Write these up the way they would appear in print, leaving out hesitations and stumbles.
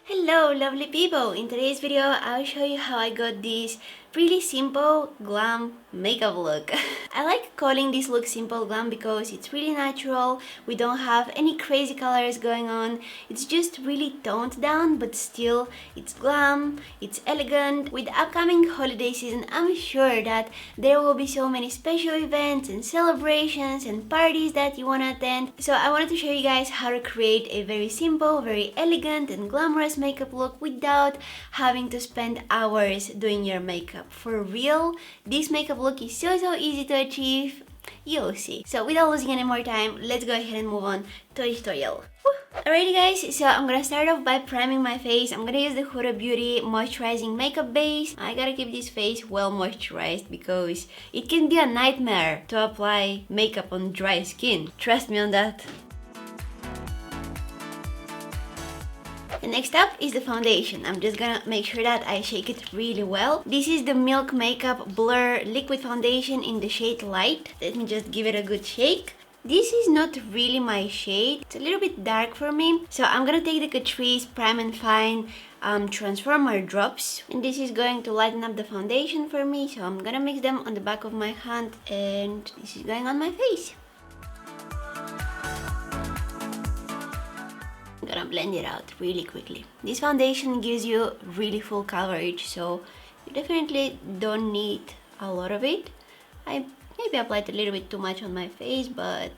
Hello lovely people! In today's video I'll show you how I got this really simple glam makeup look. I like calling this look simple glam because it's really natural, we don't have any crazy colors going on, it's just really toned down but still it's glam, it's elegant. With the upcoming holiday season I'm sure that there will be so many special events and celebrations and parties that you want to attend. So I wanted to show you guys how to create a very simple, very elegant and glamorous makeup look without having to spend hours doing your makeup. For real, this makeup look is so easy to achieve. You'll see. So without losing any more time, let's go ahead and move on to the tutorial. Alrighty guys, so I'm gonna start off by priming my face. I'm gonna use the Huda Beauty moisturizing makeup base. I gotta keep this face well moisturized because it can be a nightmare to apply makeup on dry skin. Trust me on that. And next up is the foundation. I'm just gonna make sure that I shake it really well. This is the Milk Makeup Blur Liquid Foundation in the shade Light. Let me just give it a good shake. This is not really my shade. It's a little bit dark for me. So I'm gonna take the Catrice Prime and Fine Transformer drops. And this is going to lighten up the foundation for me. So I'm gonna mix them on the back of my hand and this is going on my face. I'm gonna blend it out really quickly. This foundation gives you really full coverage, so you definitely don't need a lot of it. I maybe applied a little bit too much on my face, but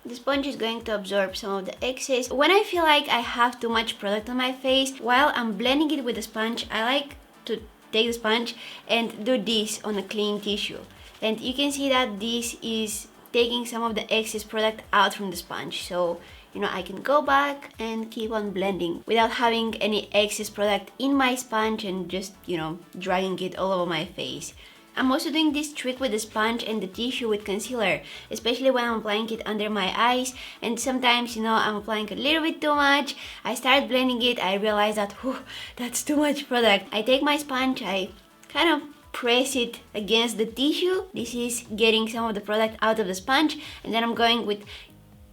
the sponge is going to absorb some of the excess. When I feel like I have too much product on my face, while I'm blending it with the sponge, I like to take the sponge and do this on a clean tissue. And you can see that this is taking some of the excess product out from the sponge. So you know, I can go back and keep on blending without having any excess product in my sponge and just, you know, dragging it all over my face. I'm also doing this trick with the sponge and the tissue with concealer, especially when I'm applying it under my eyes, and sometimes, you know, I'm applying a little bit too much. I start blending it, I realize that, whew, that's too much product. I take my sponge, I kind of press it against the tissue. This is getting some of the product out of the sponge, and then I'm going with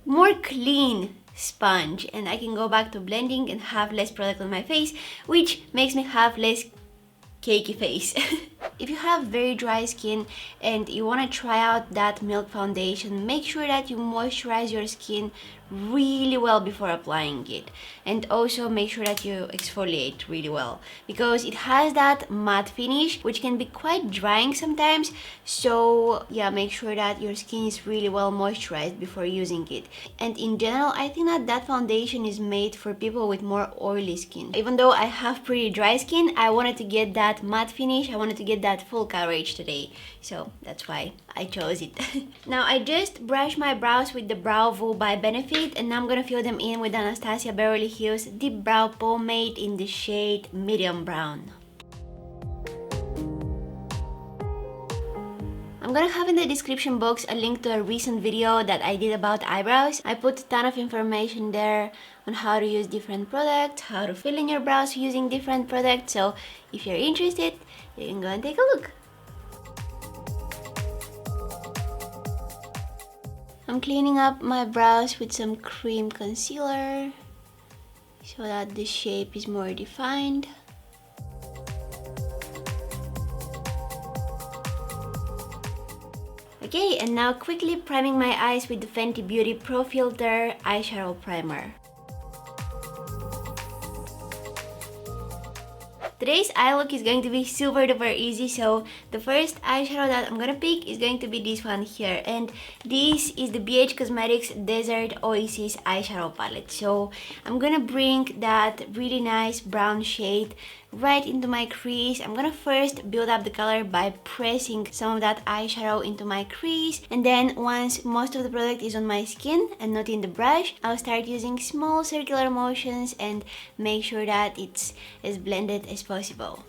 more clean sponge and I can go back to blending and have less product on my face, which makes me have less cakey face. If you have very dry skin and you want to try out that Milk foundation, make sure that you moisturize your skin really well before applying it, and also make sure that you exfoliate really well because it has that matte finish which can be quite drying sometimes. So yeah, make sure that your skin is really well moisturized before using it. And in general, I think that that foundation is made for people with more oily skin. Even though I have pretty dry skin, I wanted to get that matte finish, I wanted to get that full coverage today, so that's why I chose it. Now I just brushed my brows with the Brow Vo by Benefit, and now I'm gonna fill them in with Anastasia Beverly Hills Deep Brow Pomade in the shade Medium Brown. I'm gonna have in the description box a link to a recent video that I did about eyebrows. I put a ton of information there on how to use different products, how to fill in your brows using different products, so if you're interested, you can go and take a look. I'm cleaning up my brows with some cream concealer so that the shape is more defined. Okay, and now quickly priming my eyes with the Fenty Beauty Pro Filter Eyeshadow Primer. Today's eye look is going to be super duper easy, so the first eyeshadow that I'm gonna pick is going to be this one here, and this is the BH Cosmetics Desert Oasis eyeshadow palette. So I'm gonna bring that really nice brown shade right into my crease. I'm gonna first build up the color by pressing some of that eyeshadow into my crease, and then once most of the product is on my skin and not in the brush, I'll start using small circular motions and make sure that it's as blended as possible.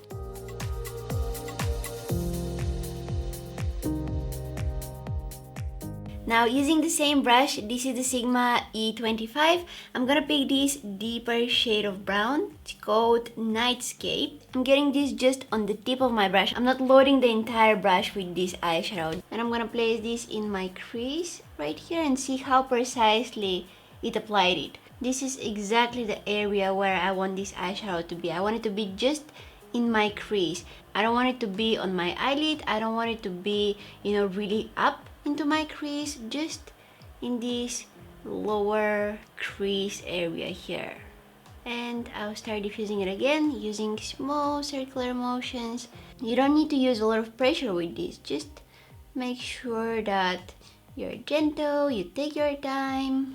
Now using the same brush, this is the Sigma E25, I'm gonna pick this deeper shade of brown. It's called Nightscape. I'm getting this just on the tip of my brush. I'm not loading the entire brush with this eyeshadow. And I'm gonna place this in my crease right here and see how precisely it applied it. This is exactly the area where I want this eyeshadow to be. I want it to be just in my crease. I don't want it to be on my eyelid. I don't want it to be, really up into my crease. Just in this lower crease area here. And I'll start diffusing it again using small circular motions. You don't need to use a lot of pressure with this. Just make sure that you're gentle, you take your time.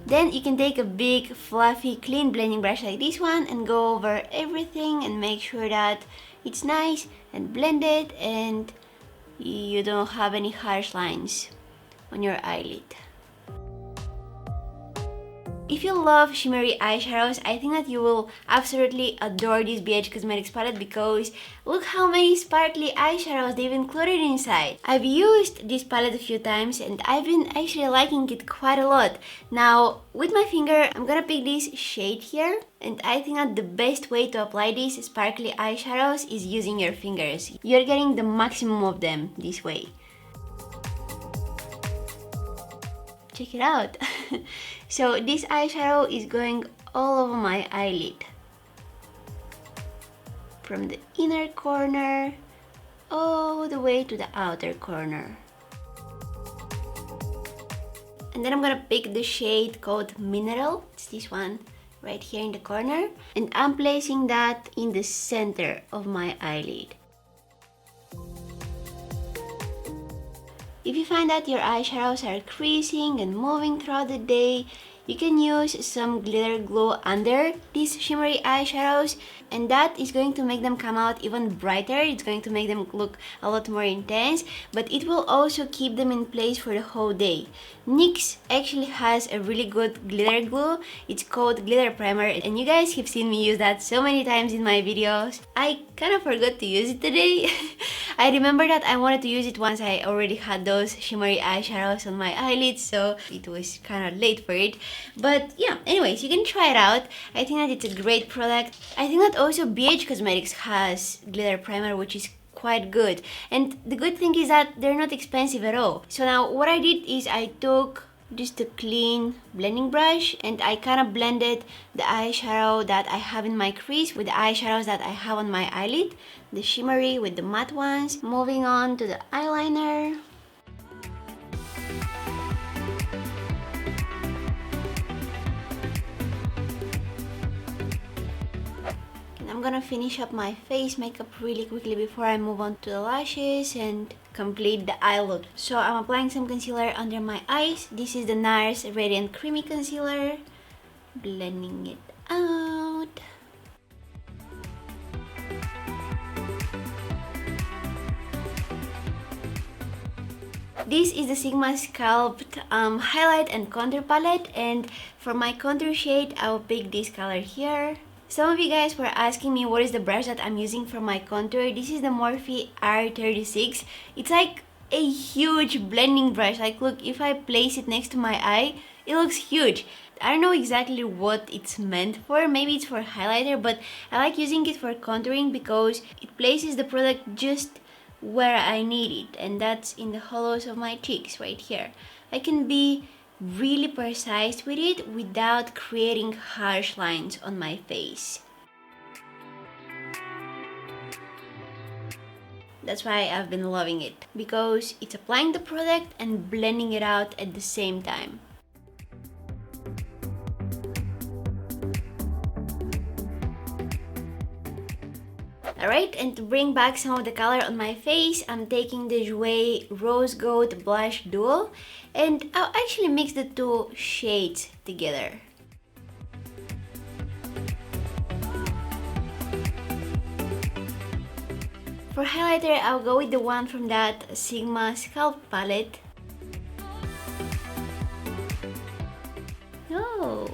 Then you can take a big, fluffy, clean blending brush like this one and go over everything and make sure that it's nice and blended and you don't have any harsh lines on your eyelid. If you love shimmery eyeshadows, I think that you will absolutely adore this BH Cosmetics palette because look how many sparkly eyeshadows they've included inside. I've used this palette a few times and I've been actually liking it quite a lot. Now, with my finger, I'm gonna pick this shade here, and I think that the best way to apply these sparkly eyeshadows is using your fingers. You're getting the maximum of them this way. Check it out. So this eyeshadow is going all over my eyelid, from the inner corner all the way to the outer corner. And then I'm gonna pick the shade called Mineral. It's this one right here in the corner, and I'm placing that in the center of my eyelid. If you find that your eyeshadows are creasing and moving throughout the day, you can use some glitter glue under these shimmery eyeshadows, and that is going to make them come out even brighter. It's going to make them look a lot more intense, but it will also keep them in place for the whole day. NYX actually has a really good glitter glue. It's called Glitter Primer, and you guys have seen me use that so many times in my videos. I kind of forgot to use it today. I remember that I wanted to use it once I already had those shimmery eyeshadows on my eyelids, so it was kind of late for it. But yeah, anyways, you can try it out. I think that it's a great product. I think that also BH Cosmetics has glitter primer, which is quite good. And the good thing is that they're not expensive at all. So now what I did is I took just a clean blending brush and I kind of blended the eyeshadow that I have in my crease with the eyeshadows that I have on my eyelid, the shimmery with the matte ones. Moving on to the eyeliner. I'm gonna finish up my face makeup really quickly before I move on to the lashes and complete the eye look. So I'm applying some concealer under my eyes. This is the NARS Radiant Creamy Concealer. Blending it out. This is the Sigma Sculpt Highlight and Contour Palette, and for my contour shade, I'll pick this color here. Some of you guys were asking me what is the brush that I'm using for my contour. This is the Morphe R36. It's like a huge blending brush. Like, look, if I place it next to my eye, it looks huge. I don't know exactly what it's meant for. Maybe it's for highlighter, but I like using it for contouring because it places the product just where I need it, and that's in the hollows of my cheeks right here. I can be really precise with it without creating harsh lines on my face. That's why I've been loving it, because it's applying the product and blending it out at the same time. Alright, and to bring back some of the color on my face, I'm taking the Jouer Rose Gold Blush Duo, and I'll actually mix the two shades together. For highlighter, I'll go with the one from that Sigma Sculpt palette. Oh!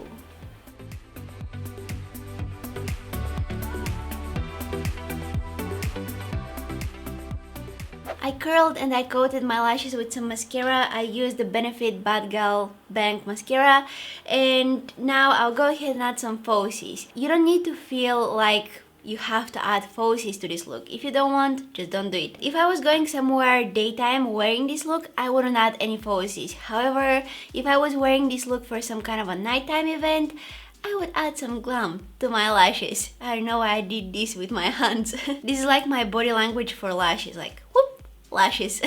I curled and I coated my lashes with some mascara. I used the Benefit Bad Gal Bank Mascara, and now I'll go ahead and add some falsies. You don't need to feel like you have to add falsies to this look. If you don't want, just don't do it. If I was going somewhere daytime wearing this look, I wouldn't add any falsies. However, if I was wearing this look for some kind of a nighttime event, I would add some glam to my lashes. I don't know why I did this with my hands. This is like my body language for lashes, like whoop, lashes.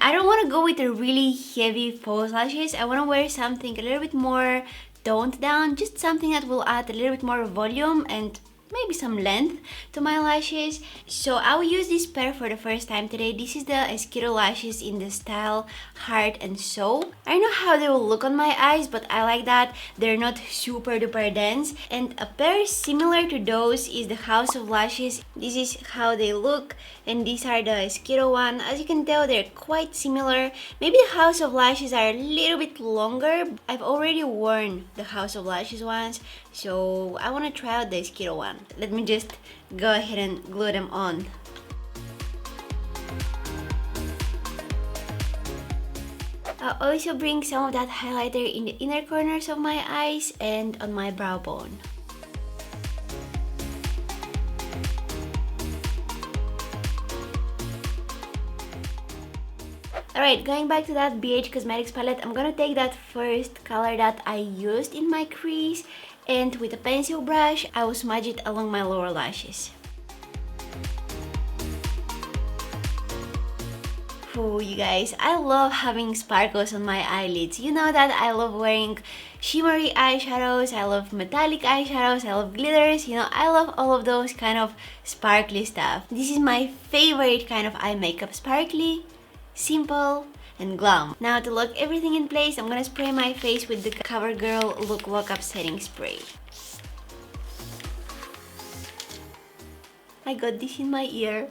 I don't want to go with a really heavy false lashes. I want to wear something a little bit more toned down, just something that will add a little bit more volume and maybe some length to my lashes. So I will use this pair for the first time today. This is the Skittle lashes in the style Heart and Soul. I don't know how they will look on my eyes, but I like that they're not super duper dense. And a pair similar to those is the House of Lashes. This is how they look, and these are the Skittle one. As you can tell, they're quite similar. Maybe the House of Lashes are a little bit longer. I've already worn the House of Lashes ones, so I want to try out the Skittle one. Let me just go ahead and glue them on. I'll also bring some of that highlighter in the inner corners of my eyes and on my brow bone. Alright, going back to that BH Cosmetics palette, I'm gonna take that first color that I used in my crease, and with a pencil brush, I will smudge it along my lower lashes. Oh, you guys, I love having sparkles on my eyelids. You know that I love wearing shimmery eyeshadows, I love metallic eyeshadows, I love glitters, you know, I love all of those kind of sparkly stuff. This is my favorite kind of eye makeup, sparkly, simple, and glam. Now to lock everything in place, I'm gonna spray my face with the CoverGirl Look Lock-Up Setting Spray. I got this in my ear.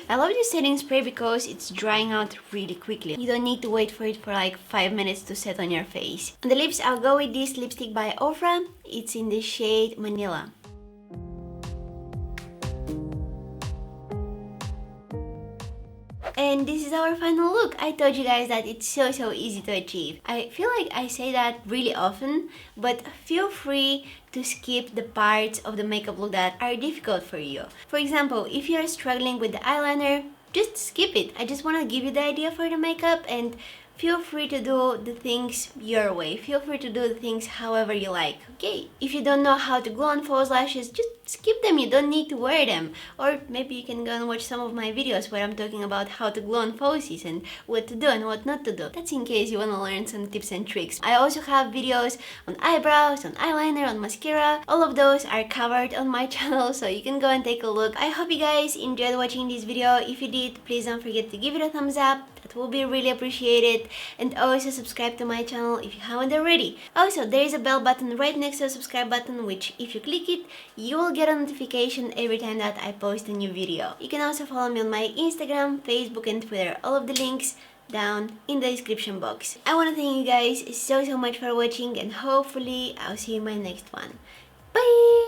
I love this setting spray because it's drying out really quickly. You don't need to wait for it for like 5 minutes to set on your face. On the lips, I'll go with this lipstick by Ofra. It's in the shade Manila. And this is our final look. I told you guys that it's so easy to achieve. I feel like I say that really often, but feel free to skip the parts of the makeup look that are difficult for you. For example, if you're struggling with the eyeliner, just skip it. I just want to give you the idea for the makeup, and feel free to do the things your way. Feel free to do the things however you like, okay? If you don't know how to glue on false lashes, just skip them. You don't need to wear them. Or maybe you can go and watch some of my videos where I'm talking about how to glue on falsies and what to do and what not to do. That's in case you want to learn some tips and tricks. I also have videos on eyebrows, on eyeliner, on mascara. All of those are covered on my channel, so you can go and take a look. I hope you guys enjoyed watching this video. If you did, please don't forget to give it a thumbs up. That will be really appreciated. And also subscribe to my channel if you haven't already. Also, there is a bell button right next to the subscribe button, which if you click it, you will get a notification every time that I post a new video. You can also follow me on my Instagram, Facebook and Twitter. All of the links down in the description box. I want to thank you guys so much for watching, and hopefully I'll see you in my next one. Bye!